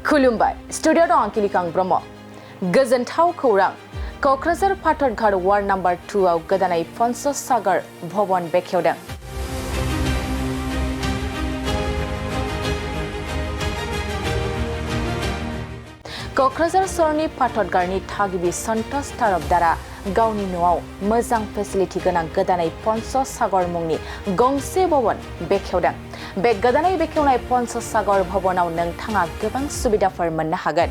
खुलुमबाय स्टुडिअ दं आंकिलिकां ब्रह्म गोजोनथाव खौरां क'क्राझार पाथरघाट वार्ड नम्बर 2 आव गोदानै पन्चसागार भवन बेखेवदों। क'क्राझार सहरनि पाथरघाटनि थागिबि सन्तोष तारफदारा गावनि न'आव मोजां फेसिलिटि गोनां गोदानै पन्चसागर मुंनि गंसे भवन बेखेवदों। बे गोदानै बेखेवनाय पन्चसागर भवनाव नोंथाङा गोबां सुबिदाफोर मोननो हागोन।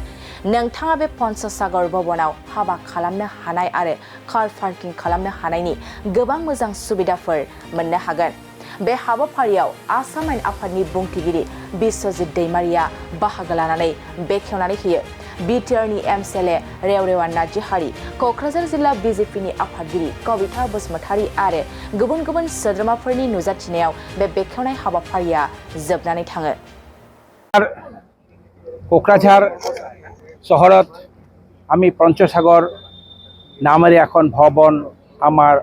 नोंथाङा बे पन्चसागर भवनाव हाबा खालामनो हानाय आरो कार पार्किं खालामनो हानायनि गोबां मोजां सुबिदाफोर मोननो हागोन। बे हाबाफारियाव आसाम आयेन आफादनि बुंथिगिरि बिश्वजित दैमारिया बाहागो लानानै बेखेवनानै होयो। बिटिआरनि एमएलए रेवरेवा नार्जिहारि, क'क्राझार जिल्ला बिजेपिनि आफादगिरि कबिता बसुमतारी आरो गुबुन गुबुन सोद्रोमाफोरनि नुजाथिनायाव बे बेखेवनाय हाबाफारिया जोबनानै थाङो। क'क्राझार शहरत आमी पन्चसागर नामेरे एखन भवन आमार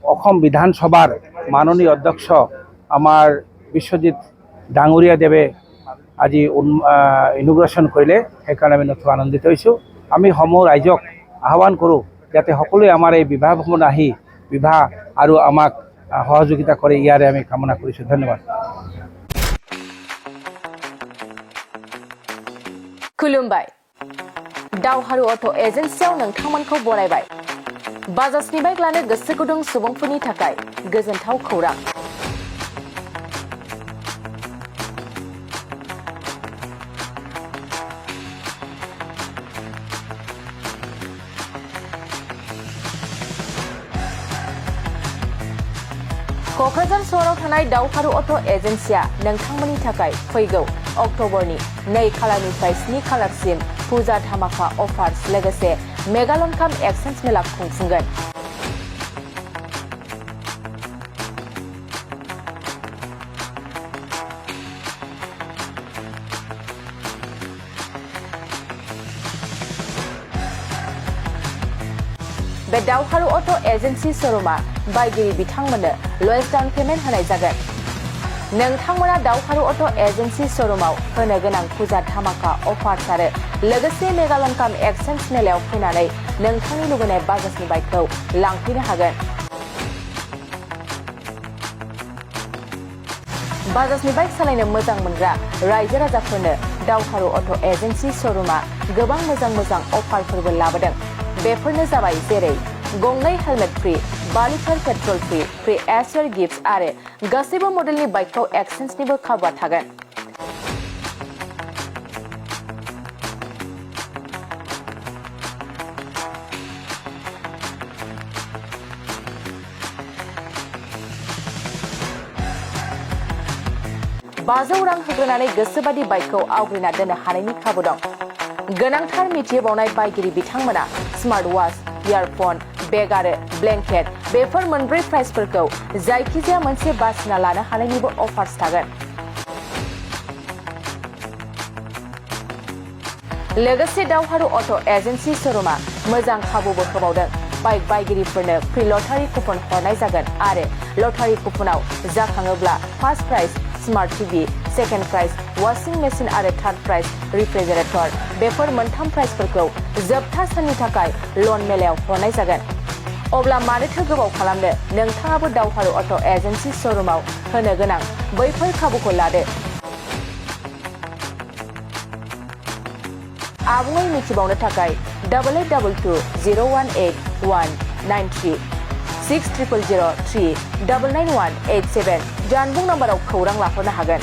অসম বিধানসভার মাননীয় অধ্যক্ষ আমার বিশ্বজিৎ ডাঙৰীয়া দেৱে আজি ইনোগ্ৰেশ্যন কৰিলে। সেইকাৰণে আমি নথৈ আনন্দিত হৈছোঁ। আমি সমূহ ৰাইজক আহ্বান কৰোঁ যাতে সকলোৱে আমাৰ এই বিবাহ ভৱন আহি বিবাহ আৰু আমাক সহযোগিতা কৰে, ইয়াৰে আমি কামনা কৰিছোঁ। ধন্যবাদ। खुलुमबाय दावहारु अट' एजेन्सियाव नोंथांमोनखौ बरायबाय। बाजाजनि बाइक लानो गोसो गुदुं सुबुंफोरनि थाखाय गोजोनथाव खौरां। क'क्राझार सहराव थानाय दावहारु अट' एजेन्सिया नोंथांमोननि थाखाय फैगौ अक्ट'बरनि 2 खालारनिफ्राय 7 खालारसिम फुजा धामाका अफार्स लोगोसे मेगालन काम एक्सचेन्ज मेला खुंफुंगोन। बे दावहारु अट' एजेन्सि शोरूमा बायगिरि बिथांमोननो लवेस्ट डाउन पेमेन्ट होनाय जागोन। नोंथांमोना दावहारु अट' एजेन्सि शोरूमाव होनो गोनां फुजा धामाका अफार्स आरो लोगोसे मेगालन काम एक्सचेन्ज मेलायाव फैनानै नोंथांनि लुबैनाय बाजाजनि बाइकखौ लांफैनो हागोन। बाजाजनि बाइक सालायनो मोजां मोनग्रा रायजो राजाफोरनो दावहारु अट' एजेन्सि शोरूमा गोबां मोजां अफारफोरबो लाबोदों। बेफोरनो जाबाय जेरै गंनै helmet free, 2 litre petrol free air gift आरो गासैबो मडेलनि बाइकखौ एक्सचेन्जनिबो खाबुआ थागोन। बाजौ रां होग्रोनानै गोसोबादि बाइकखौ आवग्रिना दोननो हानायनि खाबु दं। गोनांथार मिथिहोबावनाय बायगिरि बिथांमोना स्मार्ट वाच, इयारफन, बेग आरो ब्लेंकेट बेफोर मोनब्रै प्राइसफोरखौ जायखिजाया मोनसे बासिना लानो हानायनिबो अफार्स थागोन। लोगोसे दावहारु अट' एजेन्सि शोरूमा मोजां खाबुबो होबावदों। बाइक बायगिरिफोरनो फ्रि लटारि कुपन हरनाय जागोन आरो लटारि कुपनाव जाखाङोब्ला first prize smart TV, second prize washing machine आरो थार्ड प्राइज रिफ्रिजारेटर बेफोर मोनथाम प्राइजफोरखौ जोबथा साननि थाखाय लन मेलायाव हरनाय जागोन। अब्ला मानोथो गोबाव खालामनो, नोंथाङाबो दावहारु अट' एजेन्सि शोरूमाव होनो गोनां बैफोर खाबुखौ लादो। आबुङै मिथिबावनो थाखाय 8822018193 600003 99187 जानबुं नाम्बाराव खौरां लाहरनो हागोन।